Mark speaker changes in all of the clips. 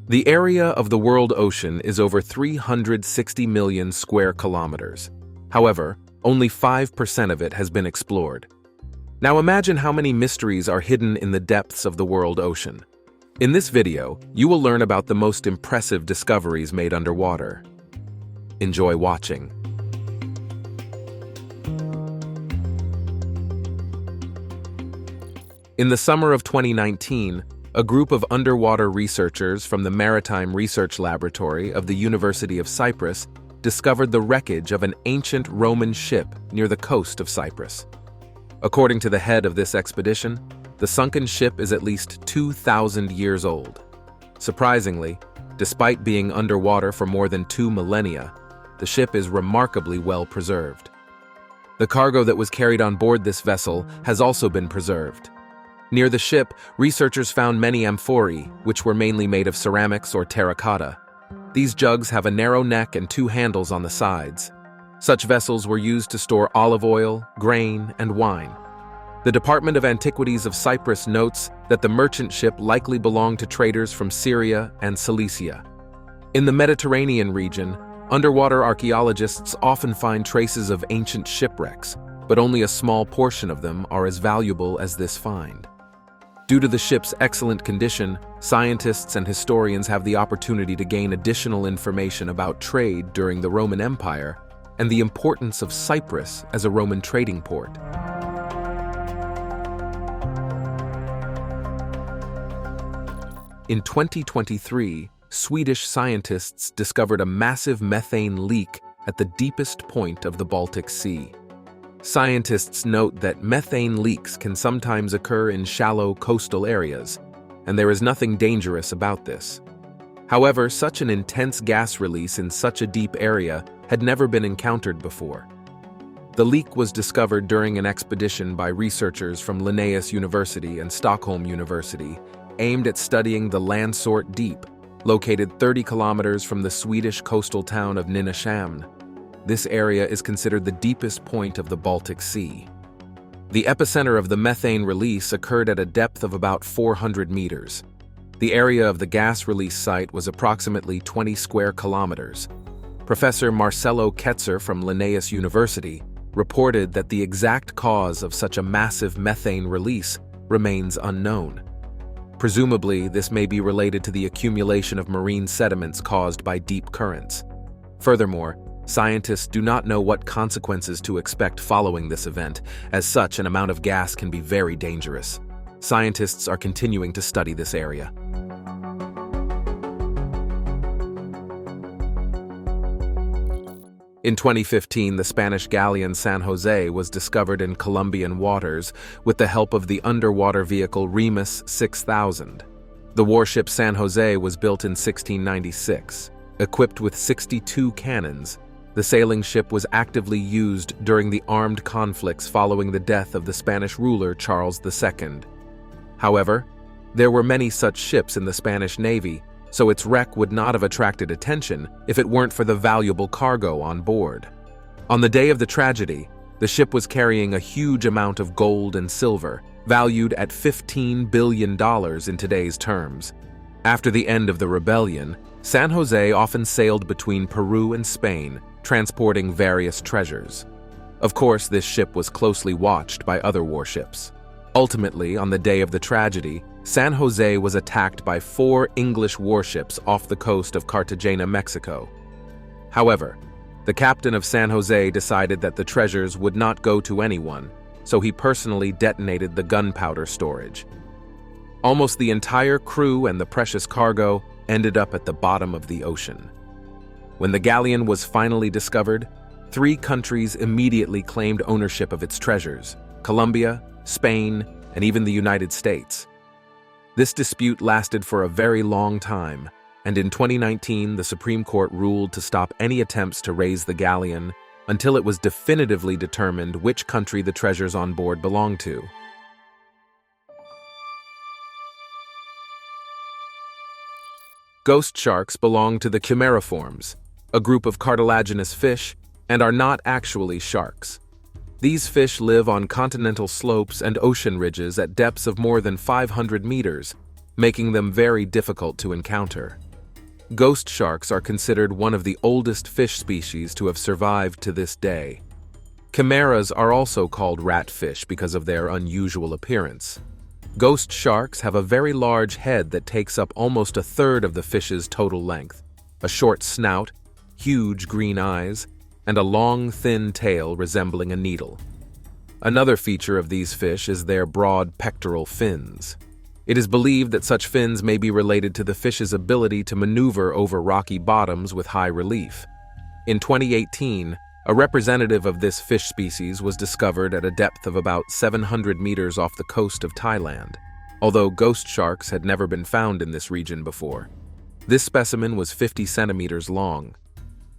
Speaker 1: The area of the world ocean is over 360 million square kilometers. However, only 5% of it has been explored. Now imagine how many mysteries are hidden in the depths of the world ocean. In this video, you will learn about the most impressive discoveries made underwater. Enjoy watching. In the summer of 2019, a group of underwater researchers from the Maritime Research Laboratory of the University of Cyprus discovered the wreckage of an ancient Roman ship near the coast of Cyprus. According to the head of this expedition, the sunken ship is at least 2,000 years old. Surprisingly, despite being underwater for more than 2 millennia, the ship is remarkably well preserved. The cargo that was carried on board this vessel has also been preserved. Near the ship, researchers found many amphorae, which were mainly made of ceramics or terracotta. These jugs have a narrow neck and 2 handles on the sides. Such vessels were used to store olive oil, grain, and wine. The Department of Antiquities of Cyprus notes that the merchant ship likely belonged to traders from Syria and Cilicia. In the Mediterranean region, underwater archaeologists often find traces of ancient shipwrecks, but only a small portion of them are as valuable as this find. Due to the ship's excellent condition, scientists and historians have the opportunity to gain additional information about trade during the Roman Empire and the importance of Cyprus as a Roman trading port. In 2023, Swedish scientists discovered a massive methane leak at the deepest point of the Baltic Sea. Scientists note that methane leaks can sometimes occur in shallow coastal areas, and there is nothing dangerous about this. However, such an intense gas release in such a deep area had never been encountered before. The leak was discovered during an expedition by researchers from Linnaeus University and Stockholm University, aimed at studying the Landsort Deep, located 30 kilometers from the Swedish coastal town of Nynäshamn. This area is considered the deepest point of the Baltic Sea. The epicenter of the methane release occurred at a depth of about 400 meters. The area of the gas release site was approximately 20 square kilometers. Professor Marcelo Ketzer from Linnaeus University reported that the exact cause of such a massive methane release remains unknown. Presumably, this may be related to the accumulation of marine sediments caused by deep currents. Furthermore, scientists do not know what consequences to expect following this event. As such, an amount of gas can be very dangerous. Scientists are continuing to study this area. In 2015, the Spanish galleon San Jose was discovered in Colombian waters with the help of the underwater vehicle Remus 6000. The warship San Jose was built in 1696. Equipped with 62 cannons, the sailing ship was actively used during the armed conflicts following the death of the Spanish ruler Charles II. However, there were many such ships in the Spanish Navy, so its wreck would not have attracted attention if it weren't for the valuable cargo on board. On the day of the tragedy, the ship was carrying a huge amount of gold and silver, valued at $15 billion in today's terms. After the end of the rebellion, San Jose often sailed between Peru and Spain, transporting various treasures. Of course, this ship was closely watched by other warships. Ultimately, on the day of the tragedy, San Jose was attacked by 4 English warships off the coast of Cartagena, Mexico. However, the captain of San Jose decided that the treasures would not go to anyone, so he personally detonated the gunpowder storage. Almost the entire crew and the precious cargo ended up at the bottom of the ocean. When the galleon was finally discovered, 3 countries immediately claimed ownership of its treasures: Colombia, Spain, and even the United States. This dispute lasted for a very long time, and in 2019 the Supreme Court ruled to stop any attempts to raise the galleon until it was definitively determined which country the treasures on board belonged to. Ghost sharks belong to the chimeriforms, a group of cartilaginous fish, and are not actually sharks. These fish live on continental slopes and ocean ridges at depths of more than 500 meters, making them very difficult to encounter. Ghost sharks are considered one of the oldest fish species to have survived to this day. Chimeras are also called ratfish because of their unusual appearance. Ghost sharks have a very large head that takes up almost a third of the fish's total length, a short snout, huge green eyes, and a long, thin tail resembling a needle. Another feature of these fish is their broad pectoral fins. It is believed that such fins may be related to the fish's ability to maneuver over rocky bottoms with high relief. In 2018, a representative of this fish species was discovered at a depth of about 700 meters off the coast of Thailand, although ghost sharks had never been found in this region before. This specimen was 50 centimeters long.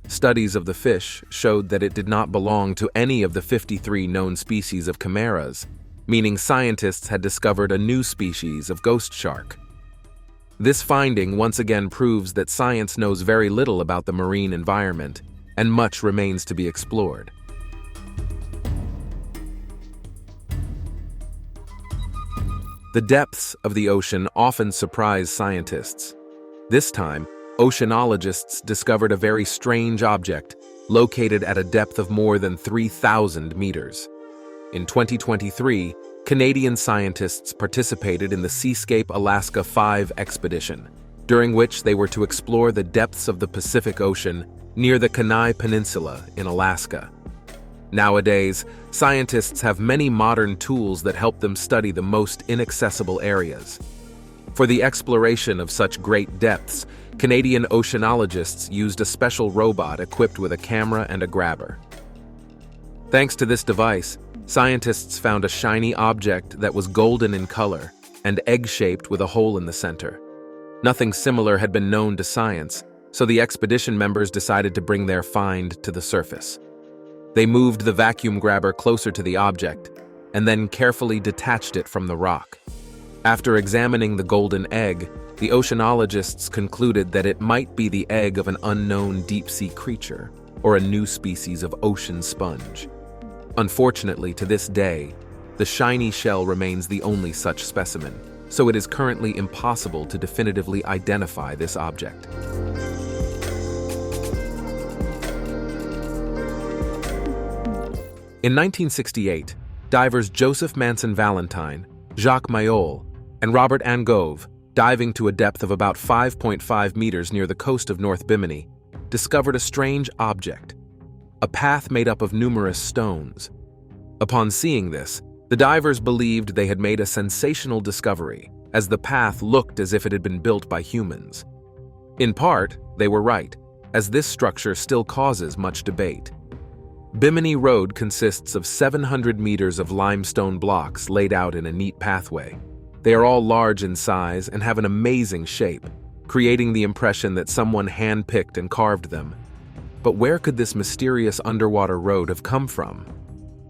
Speaker 1: Studies of the fish showed that it did not belong to any of the 53 known species of chimeras, meaning scientists had discovered a new species of ghost shark. This finding once again proves that science knows very little about the marine environment, and much remains to be explored. The depths of the ocean often surprise scientists. This time, oceanologists discovered a very strange object located at a depth of more than 3,000 meters. In 2023, Canadian scientists participated in the Seascape Alaska 5 expedition, during which they were to explore the depths of the Pacific Ocean near the Kenai Peninsula in Alaska. Nowadays, scientists have many modern tools that help them study the most inaccessible areas. For the exploration of such great depths, Canadian oceanologists used a special robot equipped with a camera and a grabber. Thanks to this device, scientists found a shiny object that was golden in color and egg-shaped with a hole in the center. Nothing similar had been known to science, so the expedition members decided to bring their find to the surface. They moved the vacuum grabber closer to the object and then carefully detached it from the rock. After examining the golden egg, the oceanologists concluded that it might be the egg of an unknown deep-sea creature or a new species of ocean sponge. Unfortunately, to this day, the shiny shell remains the only such specimen, so it is currently impossible to definitively identify this object. In 1968, divers Joseph Manson Valentine, Jacques Mayol, and Robert Angove, diving to a depth of about 5.5 meters near the coast of North Bimini, discovered a strange object, a path made up of numerous stones. Upon seeing this, the divers believed they had made a sensational discovery, as the path looked as if it had been built by humans. In part, they were right, as this structure still causes much debate. Bimy Road consists of 700 meters of limestone blocks laid out in a neat pathway. They are all large in size and have an amazing shape, creating the impression that someone hand-picked and carved them. But where could this mysterious underwater road have come from?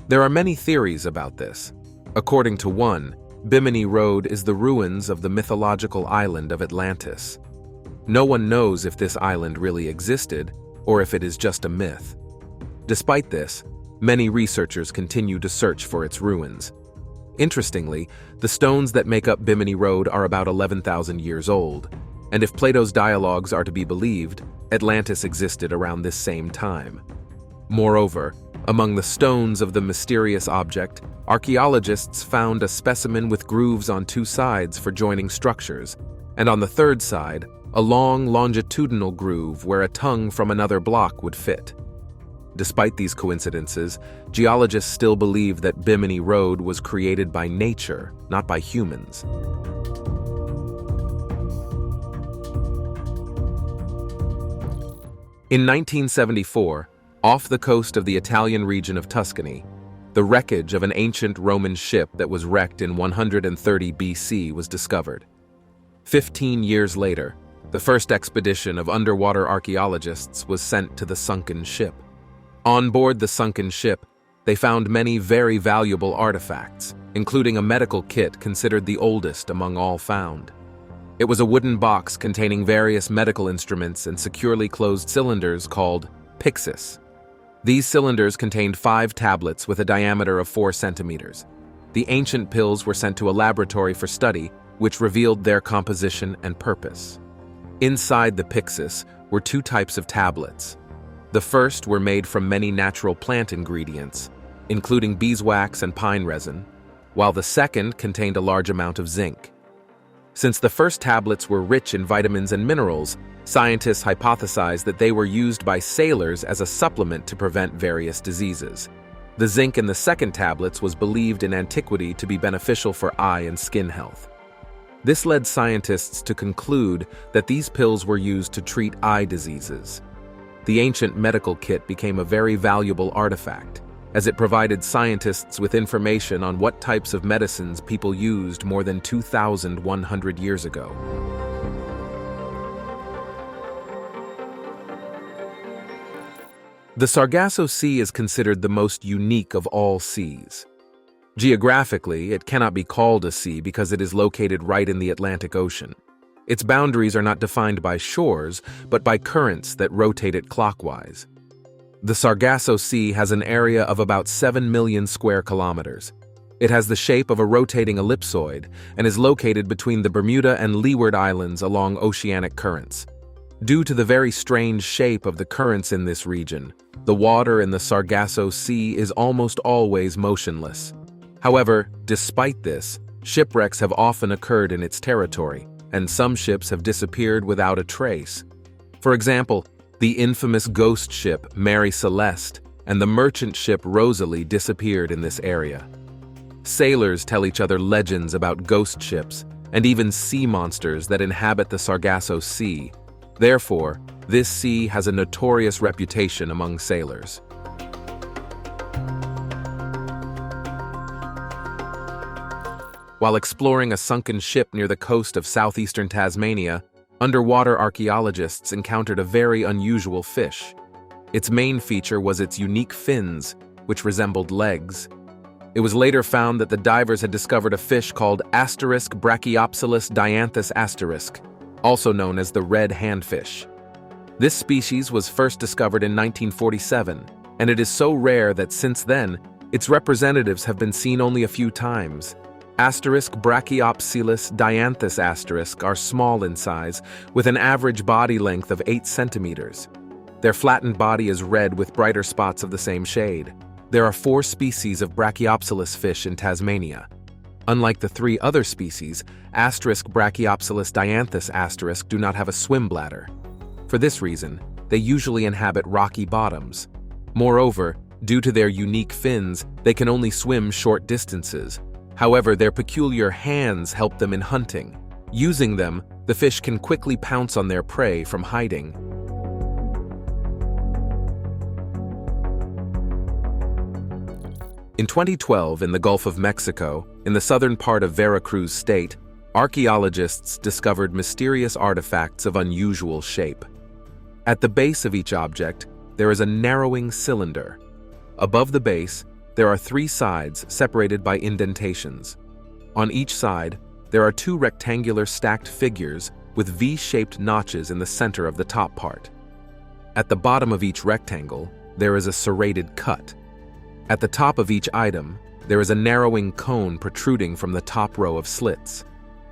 Speaker 1: There are many theories about this. According to one, Bimy Road is the ruins of the mythological island of Atlantis. No one knows if this island really existed or if it is just a myth. Despite this, many researchers continue to search for its ruins. Interestingly, the stones that make up Bimy Road are about 11,000 years old, and if Plato's dialogues are to be believed, Atlantis existed around this same time. Moreover, among the stones of the mysterious object, archaeologists found a specimen with grooves on two sides for joining structures, and on the third side, a long longitudinal groove where a tongue from another block would fit. Despite these coincidences, geologists still believe that Bimy Road was created by nature, not by humans. In 1974, off the coast of the Italian region of Tuscany, the wreckage of an ancient Roman ship that was wrecked in 130 BC was discovered. 15 years later, the first expedition of underwater archaeologists was sent to the sunken ship. On board the sunken ship, they found many very valuable artifacts, including a medical kit considered the oldest among all found. It was a wooden box containing various medical instruments and securely closed cylinders called pyxis. These cylinders contained 5 tablets with a diameter of 4 centimeters. The ancient pills were sent to a laboratory for study, which revealed their composition and purpose. Inside the pyxis were two types of tablets. The first were made from many natural plant ingredients, including beeswax and pine resin, while the second contained a large amount of zinc. Since the first tablets were rich in vitamins and minerals, scientists hypothesized that they were used by sailors as a supplement to prevent various diseases. The zinc in the second tablets was believed in antiquity to be beneficial for eye and skin health. This led scientists to conclude that these pills were used to treat eye diseases. The ancient medical kit became a very valuable artifact, as it provided scientists with information on what types of medicines people used more than 2,100 years ago. The Saraso Sea is considered the most unique of all seas. Geographically, it cannot be called a sea because it is located right in the Atlantic Ocean. Its boundaries are not defined by shores, but by currents that rotate it clockwise. The Saraso Sea has an area of about 7 million square kilometers. It has the shape of a rotating ellipsoid and is located between the Bermuda and Leeward Islands along oceanic currents. Due to the very strange shape of the currents in this region, the water in the Saraso Sea is almost always motionless. However, despite this, shipwrecks have often occurred in its territory, and some ships have disappeared without a trace. For example, the infamous ghost ship Mary Celeste and the merchant ship Rosalie disappeared in this area. Sailors tell each other legends about ghost ships and even sea monsters that inhabit the Saraso Sea. Therefore, this sea has a notorious reputation among sailors. While exploring a sunken ship near the coast of southeastern Tasmania, underwater archaeologists encountered a very unusual fish. Its main feature was its unique fins, which resembled legs. It was later found that the divers had discovered a fish called Brachyopsilus dianthus *, also known as the Red Handfish. This species was first discovered in 1947, and it is so rare that since then, its representatives have been seen only a few times. Brachyopsilus dianthus * are small in size, with an average body length of 8 centimeters. Their flattened body is red with brighter spots of the same shade. There are 4 species of Brachyopsilus fish in Tasmania. Unlike the 3 other species, Brachyopsilus dianthus * do not have a swim bladder. For this reason, they usually inhabit rocky bottoms. Moreover, due to their unique fins, they can only swim short distances. However, their peculiar hands help them in hunting. Using them, the fish can quickly pounce on their prey from hiding. In 2012, in the Gulf of Mexico, in the southern part of Veracruz state, archaeologists discovered mysterious artifacts of unusual shape. At the base of each object, there is a narrowing cylinder. Above the base, there are 3 sides separated by indentations. On each side, there are 2 rectangular stacked figures with V-shaped notches in the center of the top part. At the bottom of each rectangle, there is a serrated cut. At the top of each item, there is a narrowing cone protruding from the top row of slits.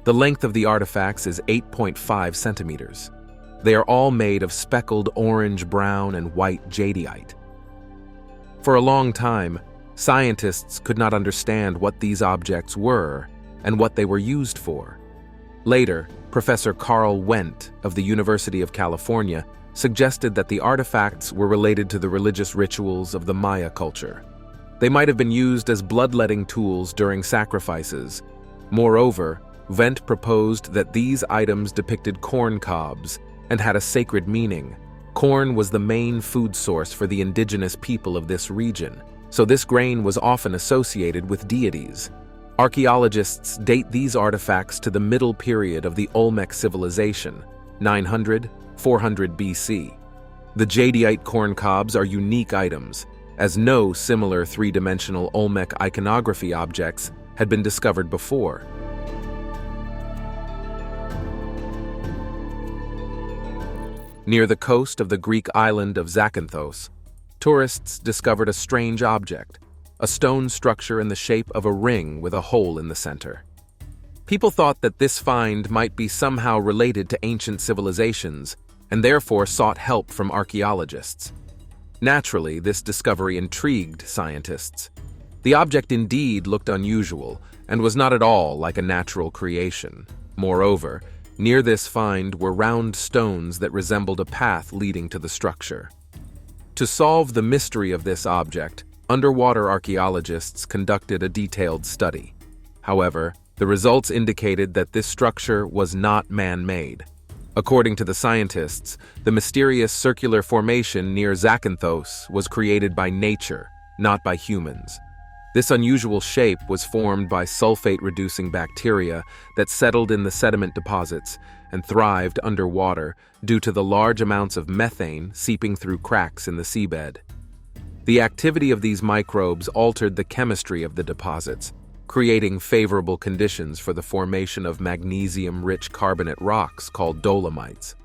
Speaker 1: The length of the artifacts is 8.5 centimeters. They are all made of speckled orange, brown, and white jadeite. For a long time, scientists could not understand what these objects were and what they were used for. Later, Professor Carl Wendt of the University of California suggested that the artifacts were related to the religious rituals of the Maya culture. They might have been used as bloodletting tools during sacrifices. Moreover, Wendt proposed that these items depicted corn cobs and had a sacred meaning. Corn was the main food source for the indigenous people of this region, so this grain was often associated with deities. Archaeologists date these artifacts to the middle period of the Olmec civilization, 900–400 BC. The jadeite corn cobs are unique items, as no similar 3-dimensional Olmec iconography objects had been discovered before. Near the coast of the Greek island of Zakynthos, tourists discovered a strange object, a stone structure in the shape of a ring with a hole in the center. People thought that this find might be somehow related to ancient civilizations, and therefore sought help from archaeologists. Naturally, this discovery intrigued scientists. The object indeed looked unusual, and was not at all like a natural creation. Moreover, near this find were round stones that resembled a path leading to the structure. To solve the mystery of this object, underwater archaeologists conducted a detailed study. However, the results indicated that this structure was not man-made. According to the scientists, the mysterious circular formation near Zakynthos was created by nature, not by humans. This unusual shape was formed by sulfate-reducing bacteria that settled in the sediment deposits and thrived underwater due to the large amounts of methane seeping through cracks in the seabed. The activity of these microbes altered the chemistry of the deposits, creating favorable conditions for the formation of magnesium-rich carbonate rocks called dolomites.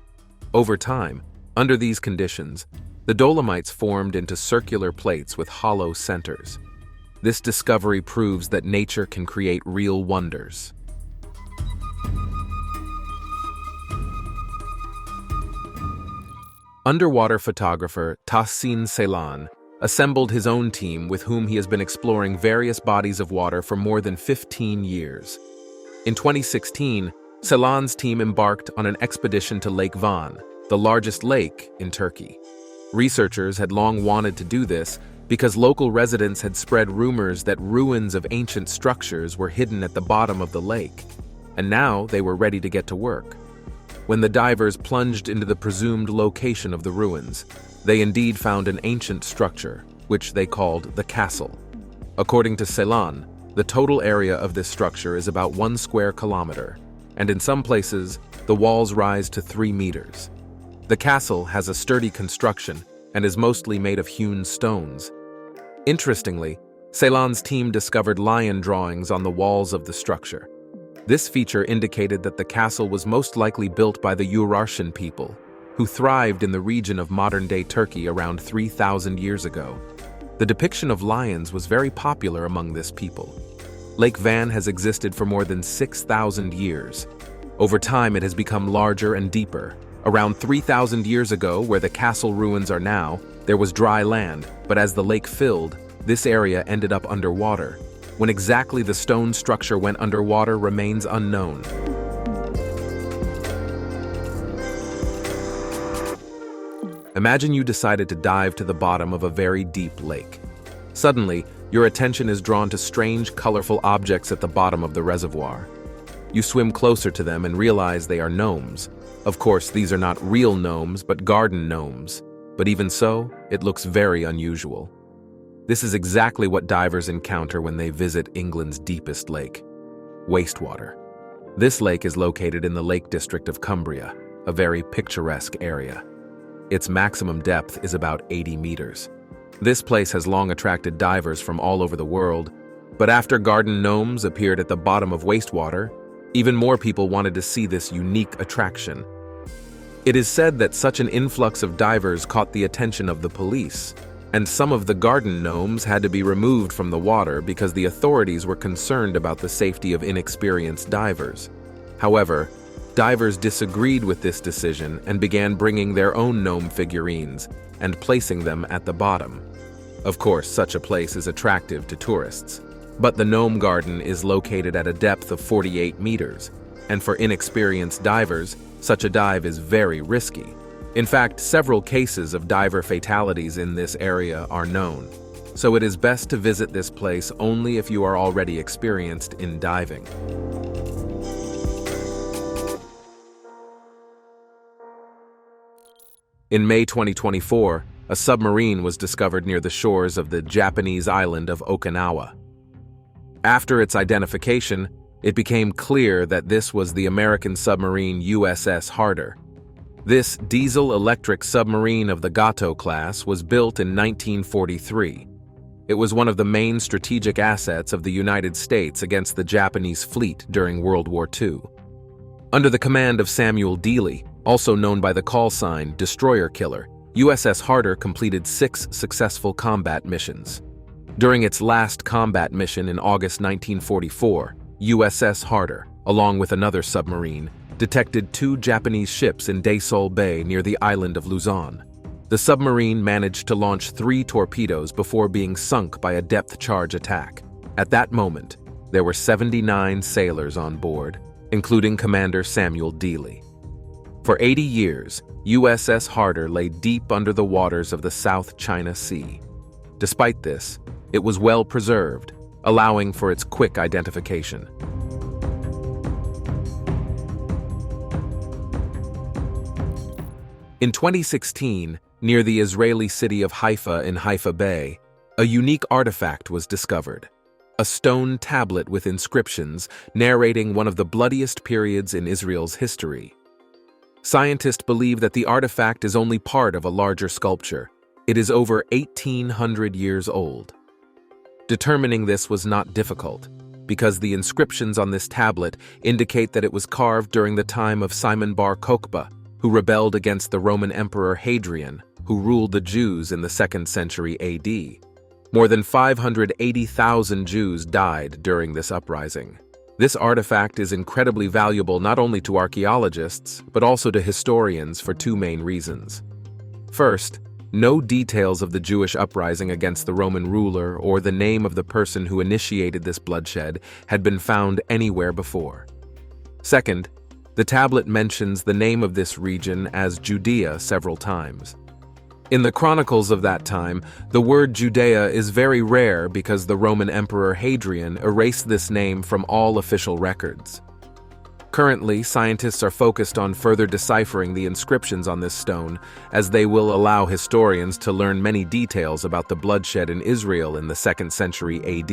Speaker 1: Over time, under these conditions, the dolomites formed into circular plates with hollow centers. This discovery proves that nature can create real wonders. Underwater photographer Tahsin Ceylan assembled his own team with whom he has been exploring various bodies of water for more than 15 years. In 2016, Ceylan's team embarked on an expedition to Lake Van, the largest lake in Turkey. Researchers had long wanted to do this because local residents had spread rumors that ruins of ancient structures were hidden at the bottom of the lake, and now they were ready to get to work. When the divers plunged into the presumed location of the ruins, they indeed found an ancient structure, which they called the castle. According to Ceylan, the total area of this structure is about 1 square kilometer, and in some places, the walls rise to 3 meters. The castle has a sturdy construction and is mostly made of hewn stones. Interestingly, Ceylan's team discovered lion drawings on the walls of the structure. This feature indicated that the castle was most likely built by the Urartian people, who thrived in the region of modern-day Turkey around 3,000 years ago. The depiction of lions was very popular among this people. Lake Van has existed for more than 6,000 years. Over time, it has become larger and deeper. Around 3,000 years ago, where the castle ruins are now, there was dry land, but as the lake filled, this area ended up underwater. When exactly the stone structure went underwater remains unknown. Imagine you decided to dive to the bottom of a very deep lake. Suddenly, your attention is drawn to strange, colorful objects at the bottom of the reservoir. You swim closer to them and realize they are gnomes. Of course, these are not real gnomes, but garden gnomes. But even so, it looks very unusual. This is exactly what divers encounter when they visit England's deepest lake, wastewater. This lake is located in the Lake District of Cumbria, a very picturesque area. Its maximum depth is about 80 meters. This place has long attracted divers from all over the world, but after garden gnomes appeared at the bottom of wastewater, even more people wanted to see this unique attraction. It is said that such an influx of divers caught the attention of the police, and some of the garden gnomes had to be removed from the water because the authorities were concerned about the safety of inexperienced divers. However, divers disagreed with this decision and began bringing their own gnome figurines and placing them at the bottom. Of course, such a place is attractive to tourists, but the gnome garden is located at a depth of 48 meters, and for inexperienced divers, such a dive is very risky. In fact, several cases of diver fatalities in this area are known, so it is best to visit this place only if you are already experienced in diving. In May 2024, a submarine was discovered near the shores of the Japanese island of Okinawa. After its identification, it became clear that this was the American submarine USS Harter. This diesel-electric submarine of the Gato class was built in 1943. It was one of the main strategic assets of the United States against the Japanese fleet during World War II. Under the command of Samuel Dealey, also known by the call sign Destroyer Killer, USS Harter completed 6 successful combat missions. During its last combat mission in August 1944, USS Harter, along with another submarine, detected 2 Japanese ships in Daesol Bay near the island of Luzon. The submarine managed to launch 3 torpedoes before being sunk by a depth charge attack. At that moment, there were 79 sailors on board, including Commander Samuel Dealey. For 80 years, USS Harter lay deep under the waters of the South China Sea. Despite this, it was well preserved, allowing for its quick identification. In 2016, near the Israeli city of Haifa in Haifa Bay, a unique artifact was discovered. A stone tablet with inscriptions narrating one of the bloodiest periods in Israel's history. Scientists believe that the artifact is only part of a larger sculpture. It is over 1,800 years old. Determining this was not difficult, because the inscriptions on this tablet indicate that it was carved during the time of Simon Bar Kokhba, who rebelled against the Roman Emperor Hadrian, who ruled the Jews in the 2nd century AD. More than 580,000 Jews died during this uprising. This artifact is incredibly valuable not only to archaeologists, but also to historians for 2 main reasons. First, no details of the Jewish uprising against the Roman ruler or the name of the person who initiated this bloodshed had been found anywhere before. Second, the tablet mentions the name of this region as Judea several times. In the chronicles of that time, the word Judea is very rare because the Roman Emperor Hadrian erased this name from all official records. Currently, scientists are focused on further deciphering the inscriptions on this stone, as they will allow historians to learn many details about the bloodshed in Israel in the 2nd century AD.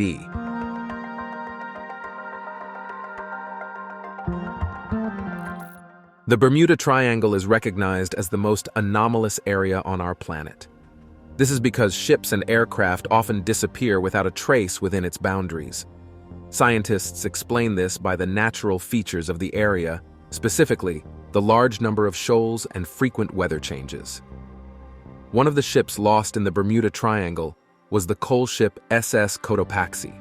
Speaker 1: The Bermuda Triangle is recognized as the most anomalous area on our planet. This is because ships and aircraft often disappear without a trace within its boundaries. Scientists explain this by the natural features of the area, specifically the large number of shoals and frequent weather changes. One of the ships lost in the Bermuda Triangle was the coal ship SS Cotopaxi.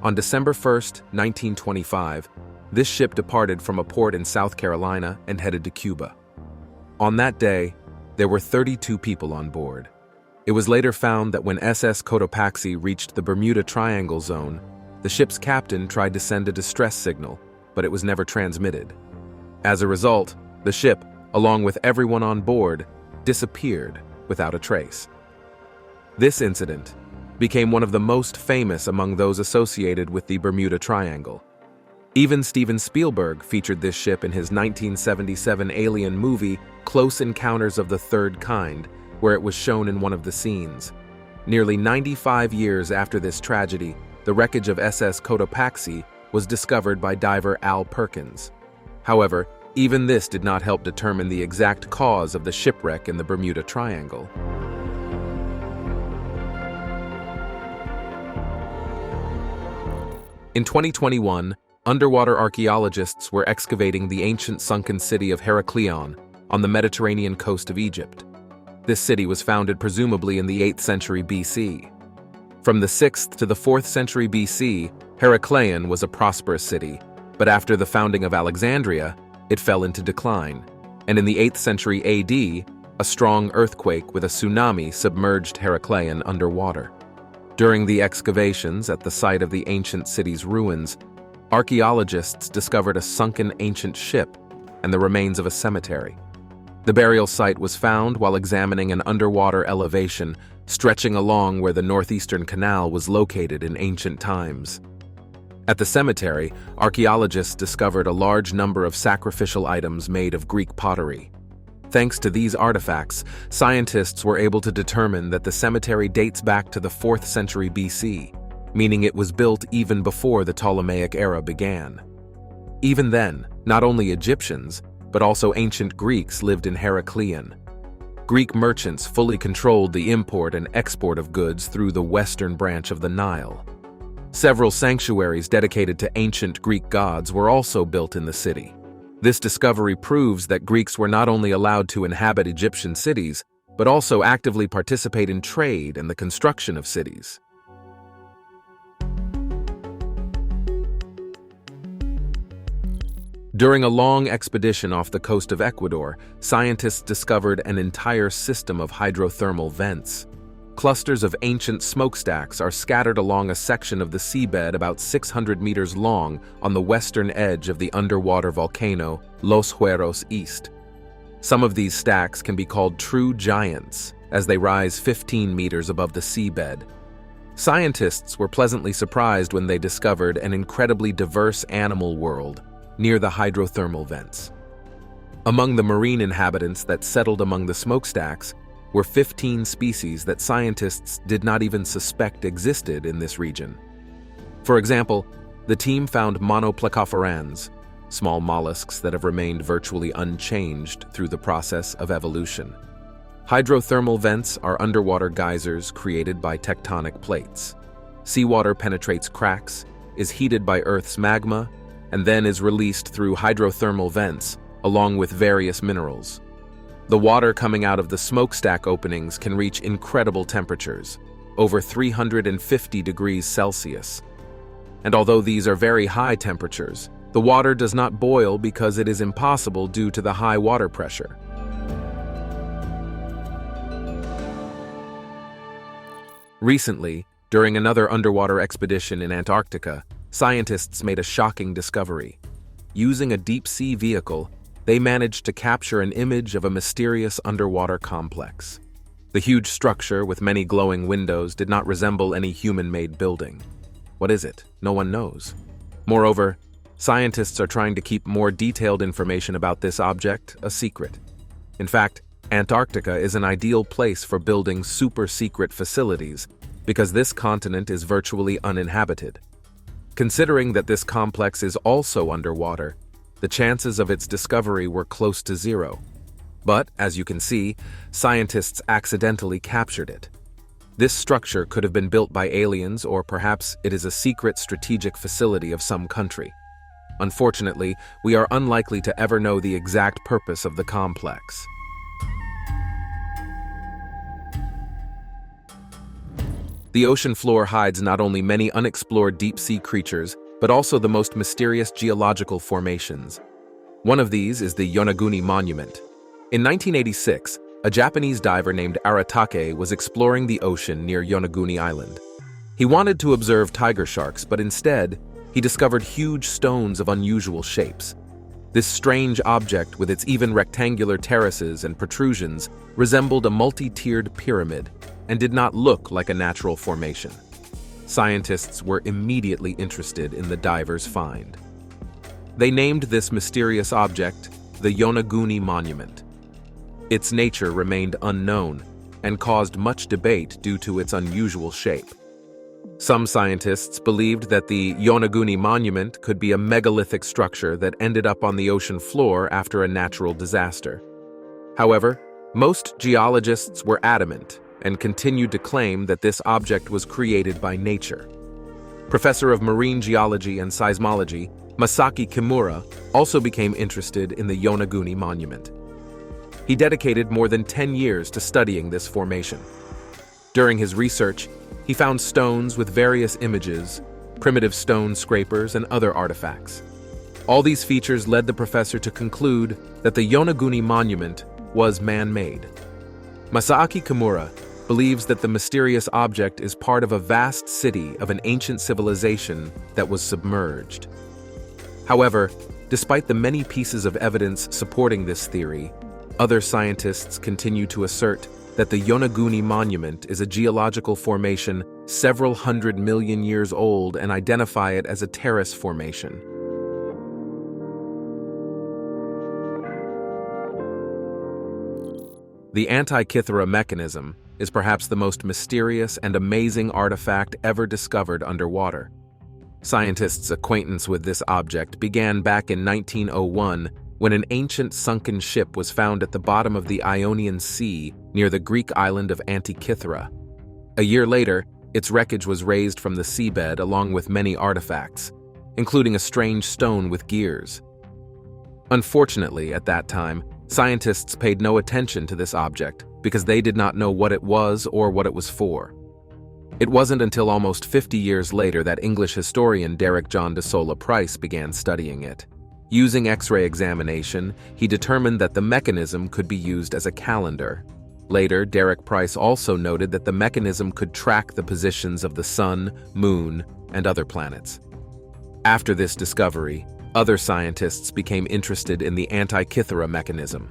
Speaker 1: On December 1, 1925, this ship departed from a port in South Carolina and headed to Cuba. On that day, there were 32 people on board. It was later found that when SS Cotopaxi reached the Bermuda Triangle zone, the ship's captain tried to send a distress signal, but it was never transmitted. As a result, the ship, along with everyone on board, disappeared without a trace. This incident became one of the most famous among those associated with the Bermuda Triangle. Even Steven Spielberg featured this ship in his 1977 alien movie Close Encounters of the Third Kind, where it was shown in one of the scenes. Nearly 95 years after this tragedy, the wreckage of SS Cotopaxi was discovered by diver Al Perkins. However, even this did not help determine the exact cause of the shipwreck in the Bermuda Triangle. In 2021, underwater archaeologists were excavating the ancient sunken city of Heracleon on the Mediterranean coast of Egypt. This city was founded presumably in the 8th century BC. From the 6th to the 4th century BC, Heracleon was a prosperous city, but after the founding of Alexandria, it fell into decline, and in the 8th century AD, a strong earthquake with a tsunami submerged Heracleon underwater. During the excavations at the site of the ancient city's ruins, archaeologists discovered a sunken ancient ship and the remains of a cemetery. The burial site was found while examining an underwater elevation stretching along where the northeastern canal was located in ancient times. At the cemetery, archaeologists discovered a large number of sacrificial items made of Greek pottery. Thanks to these artifacts, scientists were able to determine that the cemetery dates back to the 4th century BC, meaning it was built even before the Ptolemaic era began. Even then, not only Egyptians, but also ancient Greeks lived in Heracleon. Greek merchants fully controlled the import and export of goods through the western branch of the Nile. Several sanctuaries dedicated to ancient Greek gods were also built in the city. This discovery proves that Greeks were not only allowed to inhabit Egyptian cities, but also actively participate in trade and the construction of cities. During a long expedition off the coast of Ecuador, scientists discovered an entire system of hydrothermal vents. Clusters of ancient smokestacks are scattered along a section of the seabed about 600 meters long on the western edge of the underwater volcano Los Hueros East. Some of these stacks can be called true giants, as they rise 15 meters above the seabed. Scientists were pleasantly surprised when they discovered an incredibly diverse animal world near the hydrothermal vents. Among the marine inhabitants that settled among the smokestacks were 15 species that scientists did not even suspect existed in this region. For example, the team found monoplacophorans, small mollusks that have remained virtually unchanged through the process of evolution. Hydrothermal vents are underwater geysers created by tectonic plates. Seawater penetrates cracks, is heated by Earth's magma, and then is released through hydrothermal vents, along with various minerals. The water coming out of the smokestack openings can reach incredible temperatures, over 350 degrees Celsius. And although these are very high temperatures, the water does not boil because it is impossible due to the high water pressure. Recently, during another underwater expedition in Antarctica, scientists made a shocking discovery. Using a deep-sea vehicle, they managed to capture an image of a mysterious underwater complex. The huge structure with many glowing windows did not resemble any human-made building. What is it? No one knows. Moreover, scientists are trying to keep more detailed information about this object a secret. In fact, Antarctica is an ideal place for building super-secret facilities because this continent is virtually uninhabited. Considering that this complex is also underwater, the chances of its discovery were close to zero. But, as you can see, scientists accidentally captured it. This structure could have been built by aliens, or perhaps it is a secret strategic facility of some country. Unfortunately, we are unlikely to ever know the exact purpose of the complex. The ocean floor hides not only many unexplored deep-sea creatures, but also the most mysterious geological formations. One of these is the Yonaguni Monument. In 1986, a Japanese diver named Aratake was exploring the ocean near Yonaguni Island. He wanted to observe tiger sharks, but instead, he discovered huge stones of unusual shapes. This strange object, with its even rectangular terraces and protrusions, resembled a multi-tiered pyramid and did not look like a natural formation. Scientists were immediately interested in the diver's find. They named this mysterious object the Yonaguni Monument. Its nature remained unknown and caused much debate due to its unusual shape. Some scientists believed that the Yonaguni Monument could be a megalithic structure that ended up on the ocean floor after a natural disaster. However, most geologists were adamant and continued to claim that this object was created by nature. Professor of Marine Geology and Seismology, Masaki Kimura, also became interested in the Yonaguni Monument. He dedicated more than 10 years to studying this formation. During his research, he found stones with various images, primitive stone scrapers, and other artifacts. All these features led the professor to conclude that the Yonaguni Monument was man-made. Masaki Kimura believes that the mysterious object is part of a vast city of an ancient civilization that was submerged. However, despite the many pieces of evidence supporting this theory, other scientists continue to assert that the Yonaguni Monument is a geological formation several 100 million years old and identify it as a terrace formation. The Antikythera mechanism is perhaps the most mysterious and amazing artifact ever discovered underwater. Scientists' acquaintance with this object began back in 1901 when an ancient sunken ship was found at the bottom of the Ionian Sea near the Greek island of Antikythera. A year later, its wreckage was raised from the seabed along with many artifacts, including a strange stone with gears. Unfortunately, at that time, scientists paid no attention to this object because they did not know what it was or what it was for. It wasn't until almost 50 years later that English historian Derek John de Sola Price began studying it. Using X-ray examination, he determined that the mechanism could be used as a calendar. Later, Derek Price also noted that the mechanism could track the positions of the Sun, Moon, and other planets. After this discovery, other scientists became interested in the Antikythera mechanism.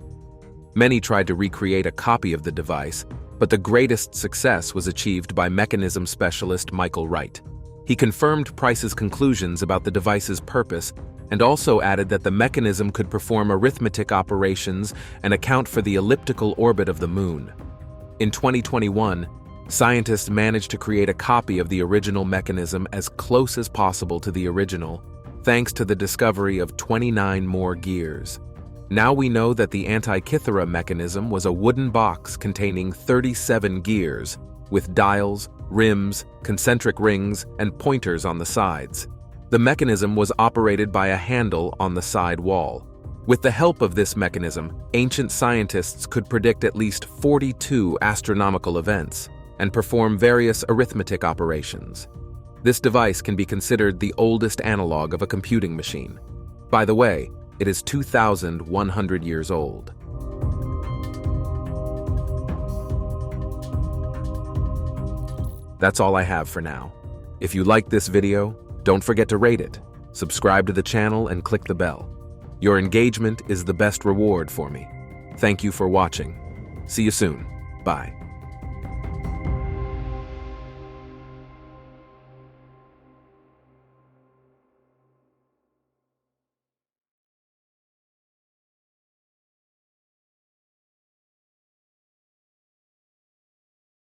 Speaker 1: Many tried to recreate a copy of the device, but the greatest success was achieved by mechanism specialist Michael Wright. He confirmed Price's conclusions about the device's purpose and also added that the mechanism could perform arithmetic operations and account for the elliptical orbit of the Moon. In 2021, scientists managed to create a copy of the original mechanism as close as possible to the original, thanks to the discovery of 29 more gears. Now we know that the Antikythera mechanism was a wooden box containing 37 gears, with dials, rims, concentric rings, and pointers on the sides. The mechanism was operated by a handle on the side wall. With the help of this mechanism, ancient scientists could predict at least 42 astronomical events and perform various arithmetic operations. This device can be considered the oldest analog of a computing machine. By the way, it is 2,100 years old. That's all I have for now. If you liked this video, don't forget to rate it, subscribe to the channel, and click the bell. Your engagement is the best reward for me. Thank you for watching. See you soon. Bye.